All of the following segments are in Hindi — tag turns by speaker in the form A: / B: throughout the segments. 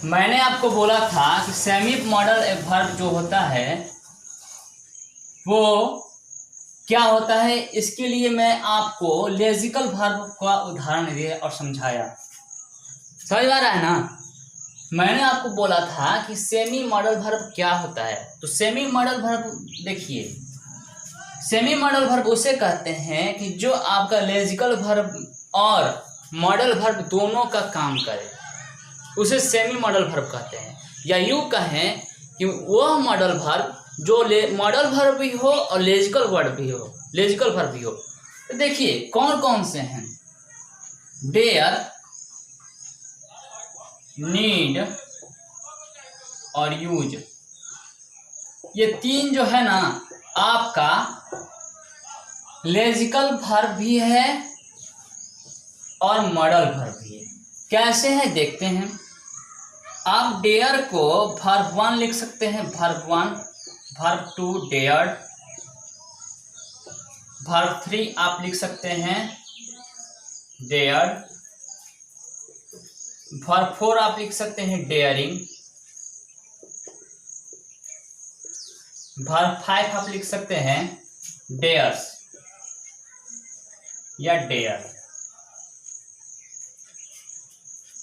A: मैंने आपको बोला था कि सेमी मॉडल वर्ब जो होता है वो क्या होता है। इसके लिए मैं आपको लेजिकल वर्ब का उदाहरण दिया और समझाया। समझ आ रहा है ना। मैंने आपको बोला था कि सेमी मॉडल वर्ब क्या होता है। तो सेमी मॉडल वर्ब देखिए, सेमी मॉडल वर्ब उसे कहते हैं कि जो आपका लेजिकल वर्ब और मॉडल वर्ब दोनों का काम करे, उसे सेमी मॉडल वर्ब कहते हैं। या यूँ कहें कि वह मॉडल वर्ब जो मॉडल वर्ब भी हो और लेजिकल वर्ब भी हो, लेजिकल वर्ब भी हो। तो देखिए कौन कौन से हैं। डेयर, नीड और यूज, ये तीन जो है ना आपका लेजिकल वर्ब भी है और मॉडल वर्ब भी है। कैसे है देखते हैं। आप डेयर को वर्ब 1 लिख सकते हैं, वर्ब 1, वर्ब 2 डेयर्ड, वर्ब 3 आप लिख सकते हैं डेयर्ड, वर्ब 4 आप लिख सकते हैं डेयरिंग, वर्ब 5 आप लिख सकते हैं डेयर्स या डेयर।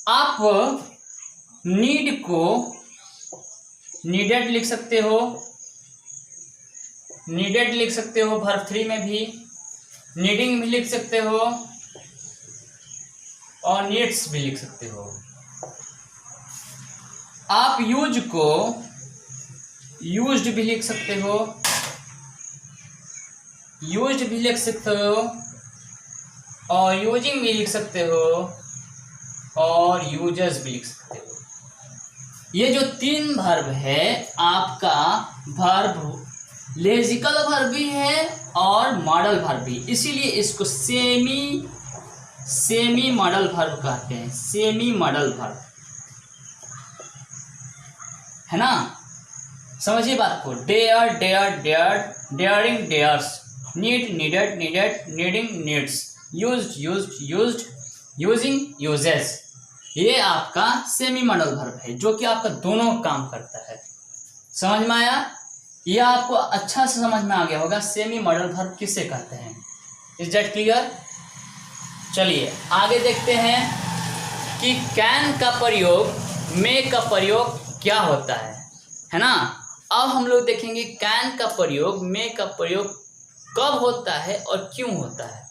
A: आप नीड को नीडेड लिख सकते हो, नीडेड लिख सकते हो वर्ब 3 में भी, नीडिंग भी लिख सकते हो और नीड्स भी लिख सकते हो। आप यूज को यूज्ड भी लिख सकते हो, यूज्ड भी लिख सकते हो और यूजिंग भी लिख सकते हो और यूजर्स भी लिख सकते हो। ये जो तीन वर्ब है आपका वर्ब लेजिकल वर्ब भी है और मॉडल वर्ब भी, इसीलिए इसको सेमी मॉडल वर्ब कहते हैं। सेमी मॉडल वर्ब है ना। समझिए बात को। Dare, dare, dared, daring, dares, need, needed, needed, needing, needs, used, used, used, using, uses. ये आपका सेमी मॉडल वर्ब है जो कि आपका दोनों काम करता है। समझ में आया। ये आपको अच्छा से समझ में आ गया होगा सेमी मॉडल वर्ब किसे कहते हैं। Is that clear. चलिए आगे देखते हैं कि कैन का प्रयोग, मे का प्रयोग क्या होता है ना। अब हम लोग देखेंगे कैन का प्रयोग, मे का प्रयोग कब होता है और क्यों होता है।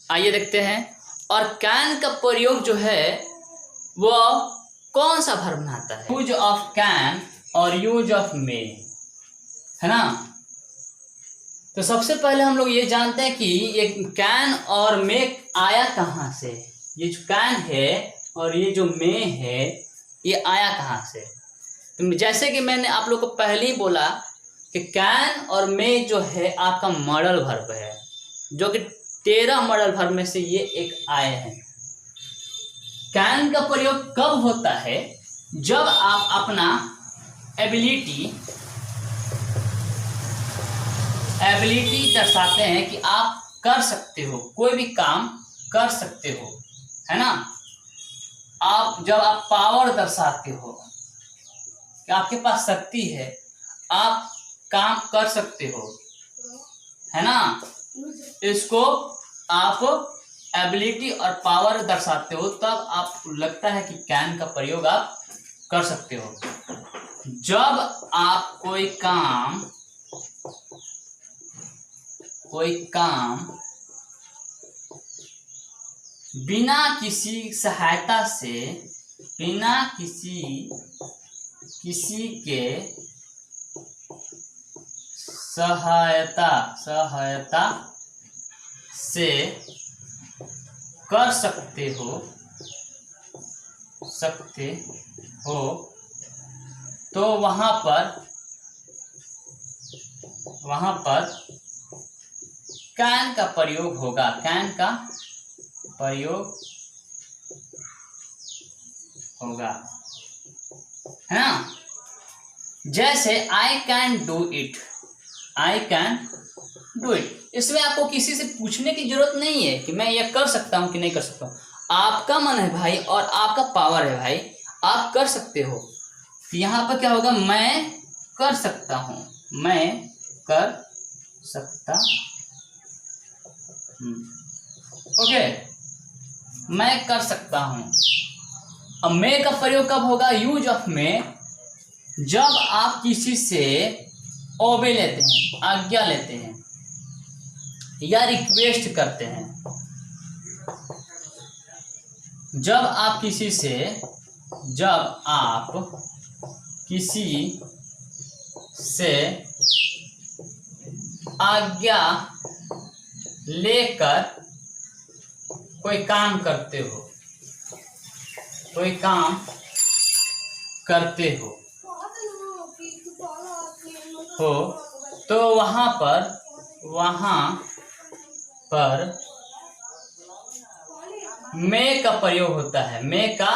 A: आइए देखते हैं। और कैन का प्रयोग जो है वह कौन सा वर्ब बनाता है। यूज ऑफ कैन और यूज ऑफ मे, है ना। तो सबसे पहले हम लोग ये जानते हैं कि ये कैन और मे आया कहाँ से। ये जो कैन है और ये जो मे है ये आया कहाँ से। तो जैसे कि मैंने आप लोग को पहले ही बोला कि कैन और मे जो है आपका मॉडल वर्ब है, जो कि 13 मॉडल वर्ब में से ये एक आए हैं। कैन का प्रयोग कब होता है, जब आप अपना एबिलिटी दर्शाते हैं कि आप कर सकते हो, कोई भी काम कर सकते हो, है ना। जब आप पावर दर्शाते हो कि आपके पास शक्ति है, आप काम कर सकते हो, है ना। इसको आप एबिलिटी और पावर दर्शाते हो, तब आपको लगता है कि कैन का प्रयोग आप कर सकते हो। जब आप कोई काम बिना किसी सहायता से, बिना किसी के सहायता से कर सकते हो, तो वहां पर कैन का प्रयोग होगा। कैन का प्रयोग होगा, है ना। जैसे I can do it, I can do it. इसमें आपको किसी से पूछने की जरूरत नहीं है कि मैं ये कर सकता हूँ कि नहीं कर सकता हूँ। आपका मन है भाई और आपका पावर है भाई, आप कर सकते हो। तो यहाँ पर क्या होगा, मैं कर सकता हूँ, मैं कर सकता हूँ। ओके, मैं कर सकता हूँ। अब मैं का प्रयोग कब होगा, यूज ऑफ में, जब आप किसी से ओबे लेते हैं, आज्ञा लेते हैं या रिक्वेस्ट करते हैं। जब आप किसी से आज्ञा लेकर कोई काम करते हो तो वहां पर मैं का प्रयोग होता है। मैं का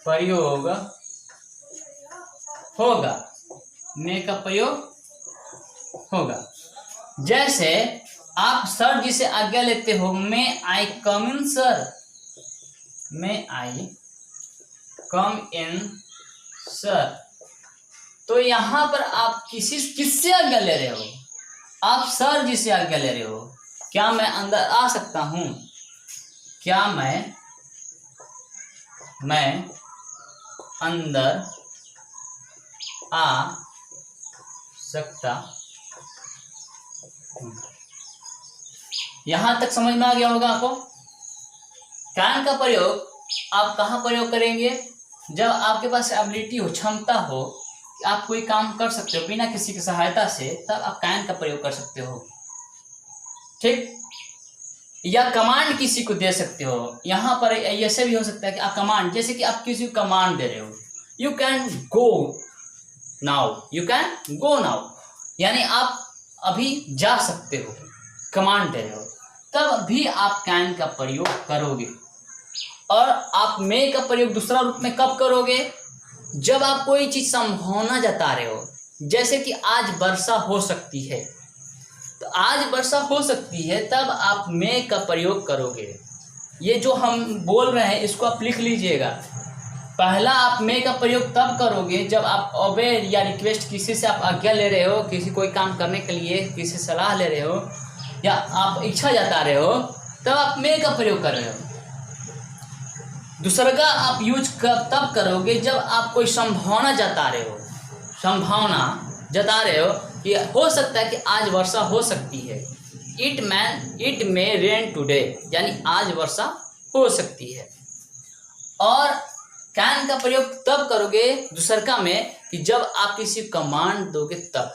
A: प्रयोग होगा। जैसे आप सर जी से आज्ञा लेते हो, मे आई कम इन सर, मे आई कम इन सर। तो यहाँ पर आप किससे आज्ञा ले रहे हो, आप सर जी से आज्ञा ले रहे हो। क्या मैं अंदर आ सकता हूँ, क्या मैं अंदर आ सकता हूँ। यहां तक समझ में आ गया होगा आपको। कैन का प्रयोग आप कहाँ प्रयोग करेंगे, जब आपके पास एबिलिटी हो, क्षमता हो, आप कोई काम कर सकते हो बिना किसी की सहायता से, तब आप कैन का प्रयोग कर सकते हो। ठीक, या कमांड किसी को दे सकते हो। यहाँ पर ऐसे भी हो सकता है कि आप कमांड, जैसे कि आप किसी को कमांड दे रहे हो, यू कैन गो नाउ, यानी आप अभी जा सकते हो, कमांड दे रहे हो, तब भी आप कैन का प्रयोग करोगे। और आप मे का प्रयोग दूसरा रूप में कब करोगे, जब आप कोई चीज संभावना जता रहे हो। जैसे कि आज वर्षा हो सकती है, तो आज वर्षा हो सकती है, तब आप मे का प्रयोग करोगे। ये जो हम बोल रहे हैं इसको आप लिख लीजिएगा। पहला आप मे का प्रयोग तब करोगे जब आप ओबे या रिक्वेस्ट, किसी से आप आज्ञा ले रहे हो, किसी कोई काम करने के लिए किसी से सलाह ले रहे हो या आप इच्छा जता रहे हो, तब आप मे का प्रयोग कर रहे हो। दूसरा आप यूज तब करोगे जब आप कोई संभावना जता रहे हो कि हो सकता है कि आज वर्षा हो सकती है। इट मे रेन टुडे, यानी आज वर्षा हो सकती है। और कैन का प्रयोग तब करोगे दूसरका में कि जब आप किसी कमांड दोगे तब।